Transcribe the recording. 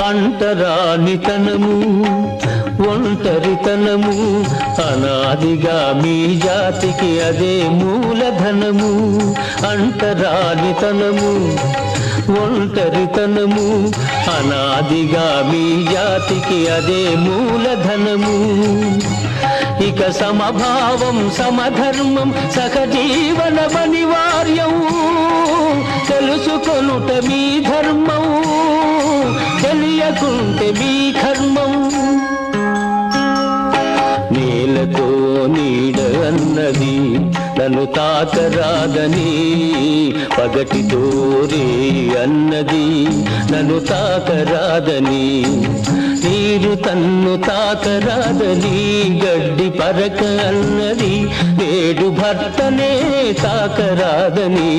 అంటరానితనము ఒంటరితనము అనాదిగా మీ జాతికి అదే మూలధనము. అంటరానితనము ఒంటరితనము అనాదిగా మీ జాతికి అదే మూలధనము. ఇక సమభావం సమధర్మం సహజీవనమనివార్యం. తెలుసుకొనుట మీ ధర్మం, తెలియకుంటే మీ కర్మం. నేలతో నీడ అన్నది నన్ను తాకరాదని, పగటితో రే అన్నది నన్ను తాకరాదని, నీరు తన్ను తాకరాదని, గడ్డి పరక అన్నది నేడు భర్తనే తాకరాదని.